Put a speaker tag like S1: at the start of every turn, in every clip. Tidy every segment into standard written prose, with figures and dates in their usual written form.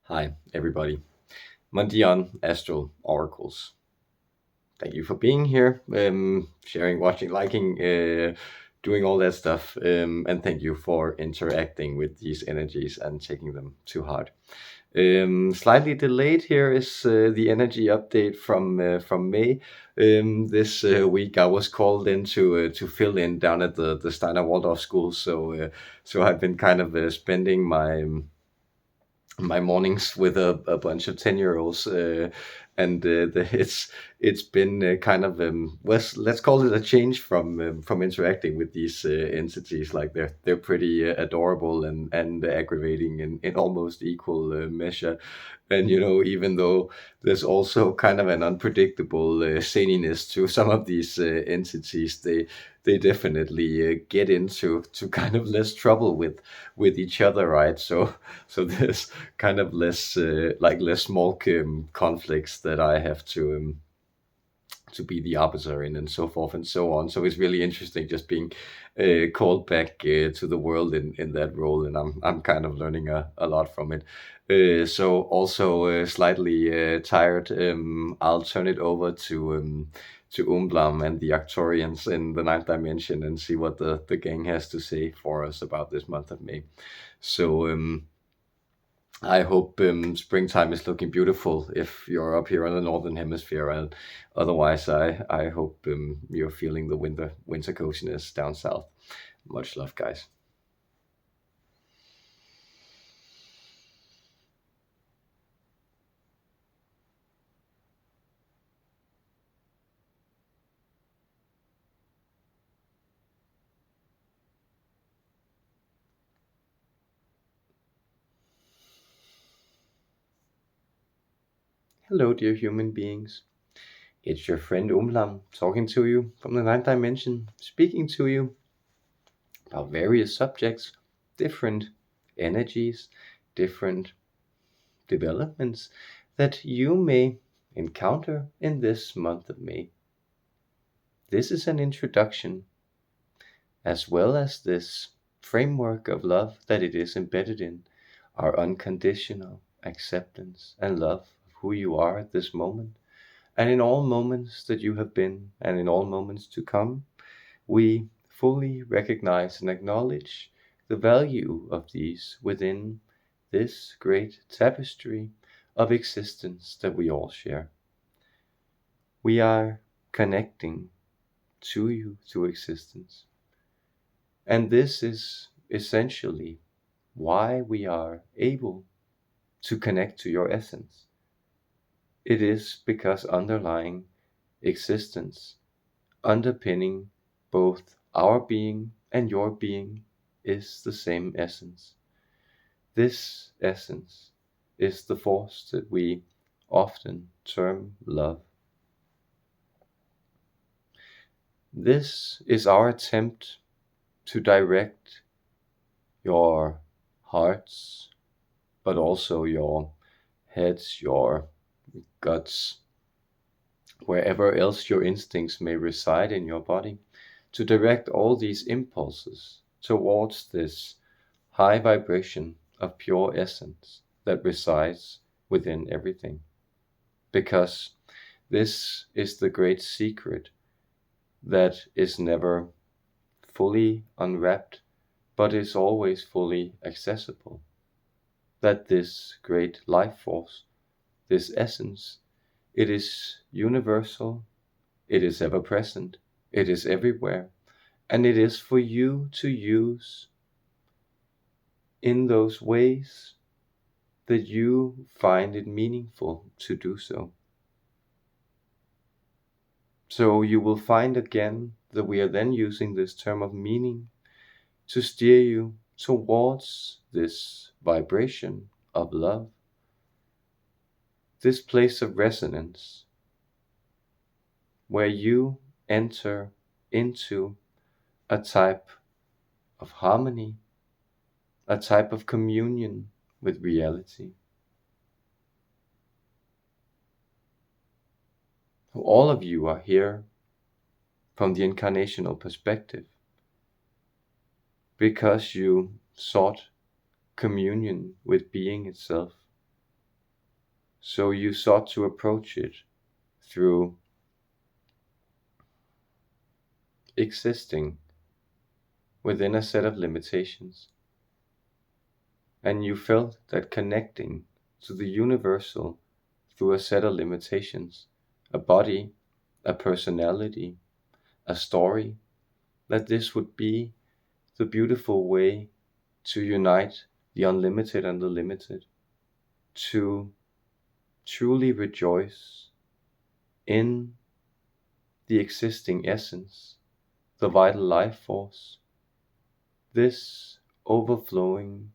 S1: Hi, everybody. Mondion Astral Oracles. Thank you for being here, sharing, watching, liking, doing all that stuff. And thank you for interacting with these energies and taking them to heart. Slightly delayed here is the energy update from May. This week I was called in to fill in down at the Steiner Waldorf School, so I've been kind of spending my mornings with a bunch of 10-year-olds, it's been kind of let's call it a change from interacting with these entities. Like they're pretty adorable and aggravating in almost equal measure. And even though there's also kind of an unpredictable zaniness to some of these entities, they definitely get into kind of less trouble with each other, right? So there's kind of less less small conflicts that I have to be the arbiter in, and so forth and so on. So it's really interesting just being called back to the world in that role, and I'm kind of learning a lot from it. So also slightly tired. I'll turn it over to Umblam and the Arcturians in the ninth dimension and see what the gang has to say for us about this month of May. So I hope springtime is looking beautiful if you're up here in the northern hemisphere, and otherwise, I hope you're feeling the winter coziness down south. Much love, guys. Hello, dear human beings. It's your friend Umblam talking to you from the ninth dimension, speaking to you about various subjects, different energies, different developments that you may encounter in this month of May. This is an introduction, as well as this framework of love that it is embedded in, our unconditional acceptance and love of who you are at this moment, and in all moments that you have been, and in all moments to come. We fully recognize and acknowledge the value of these within this great tapestry of existence that we all share. We are connecting to you through existence. And this is essentially why we are able to connect to your essence. It is because underlying existence, underpinning both our being and your being, is the same essence. This essence is the force that we often term love. This is our attempt to direct your hearts, but also your heads, your guts, wherever else your instincts may reside in your body, to direct all these impulses towards this high vibration of pure essence that resides within everything. Because this is the great secret that is never fully unwrapped, but is always fully accessible. That this great life force, this essence, it is universal, it is ever present, it is everywhere, and it is for you to use in those ways that you find it meaningful to do so. So you will find again that we are then using this term of meaning to steer you towards this vibration of love, this place of resonance, where you enter into a type of harmony, a type of communion with reality. All of you are here from the incarnational perspective because you sought communion with being itself, So you sought to approach it through existing within a set of limitations. And you felt that connecting to the universal through a set of limitations, a body, a personality, a story, that this would be the beautiful way to unite the unlimited and the limited, to truly rejoice in the existing essence, the vital life force, this overflowing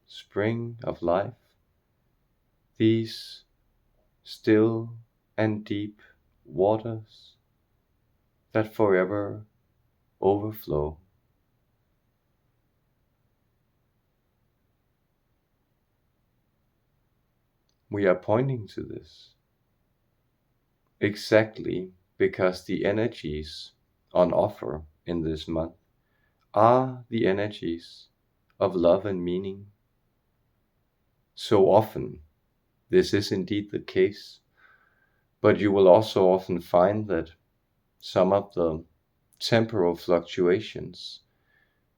S1: spring of life, these still and deep waters that forever overflow. We are pointing to this exactly because the energies on offer in this month are the energies of love and meaning. So often, this is indeed the case, but you will also often find that some of the temporal fluctuations,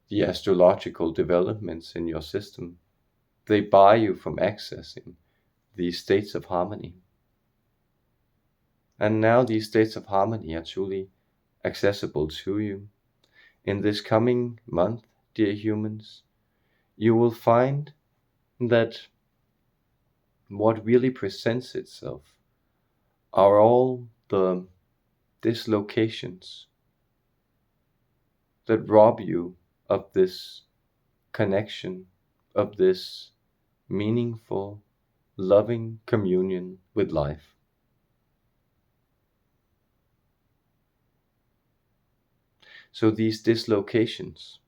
S1: the astrological developments in your system, they bar you from accessing these states of harmony. And now these states of harmony are truly accessible to you. In this coming month, dear humans, you will find that what really presents itself are all the dislocations that rob you of this connection, of this meaningful, loving communion with life. So these dislocations,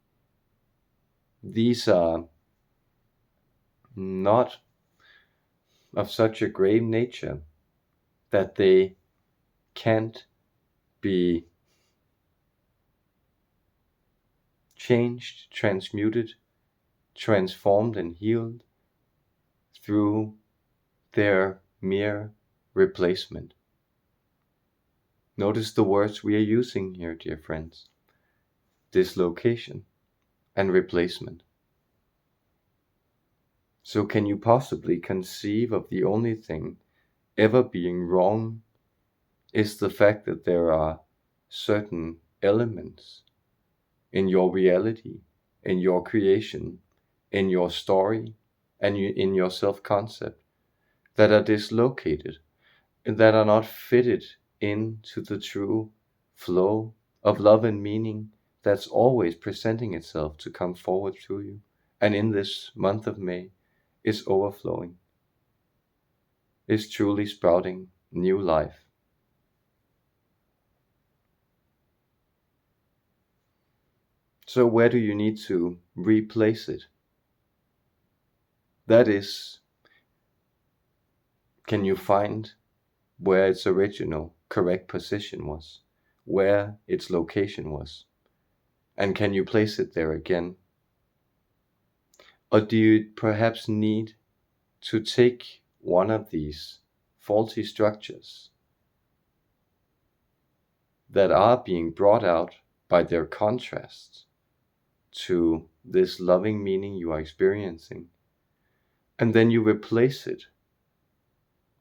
S1: these are not of such a grave nature that they can't be changed, transmuted, transformed and healed through their mere replacement. Notice the words we are using here, dear friends. Dislocation and replacement. So can you possibly conceive of the only thing ever being wrong is the fact that there are certain elements in your reality, in your creation, in your story, and in your self-concept that are dislocated and that are not fitted into the true flow of love and meaning that's always presenting itself to come forward through you, and in this month of May is overflowing, is truly sprouting new life. So where do you need to replace it? That is, can you find where its original correct position was, where its location was, and can you place it there again? Or do you perhaps need to take one of these faulty structures that are being brought out by their contrast to this loving meaning you are experiencing, and then you replace it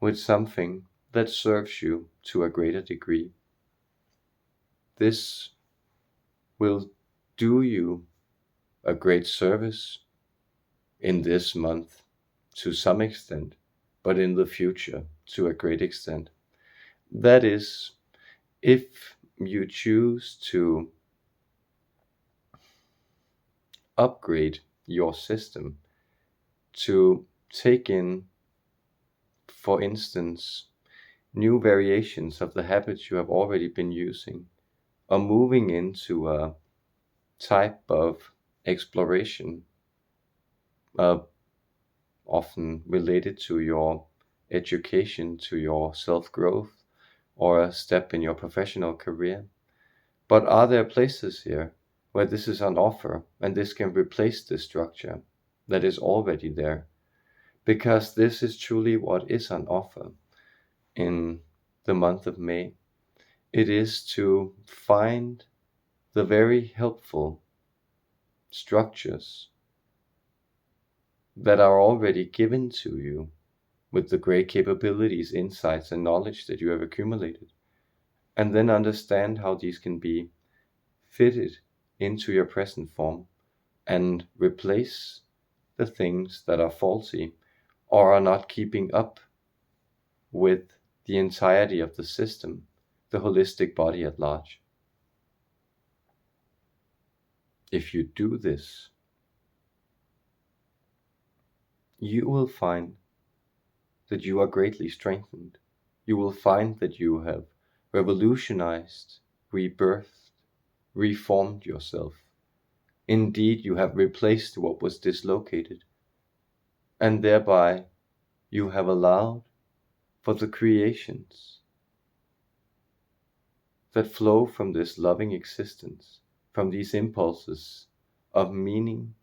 S1: with something that serves you to a greater degree? This will do you a great service in this month to some extent, but in the future to a great extent. That is, if you choose to upgrade your system to take in, for instance, new variations of the habits you have already been using, or moving into a type of exploration, often related to your education, to your self-growth, or a step in your professional career. But are there places here where this is on offer and this can replace the structure that is already there? because this is truly what is on offer in the month of May. It is to find the very helpful structures that are already given to you with the great capabilities, insights, and knowledge that you have accumulated, and then understand how these can be fitted into your present form and replace the things that are faulty or are not keeping up with the entirety of the system, the holistic body at large. If you do this, you will find that you are greatly strengthened. You will find that you have revolutionized, rebirthed, reformed yourself. Indeed, you have replaced what was dislocated, and thereby you have allowed for the creations that flow from this loving existence, from these impulses of meaning,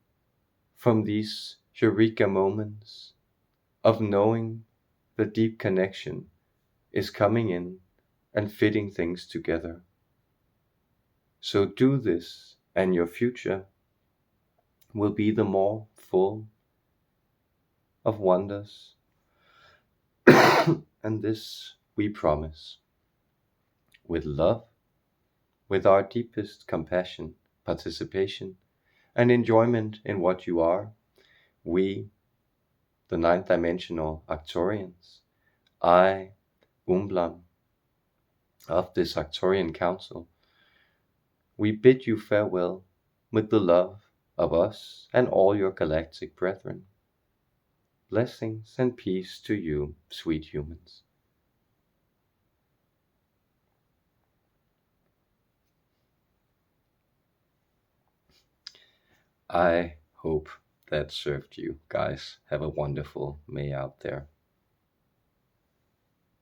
S1: from these eureka moments of knowing the deep connection is coming in and fitting things together. So do this, and your future will be the more full of wonders. And this we promise, with love, with our deepest compassion, participation, and enjoyment in what you are, we, the ninth dimensional Arcturians, I, Umblam, of this Arcturian Council, we bid you farewell with the love of us and all your galactic brethren. Blessings and peace to you, sweet humans. I hope that served you guys. Have a wonderful May out there.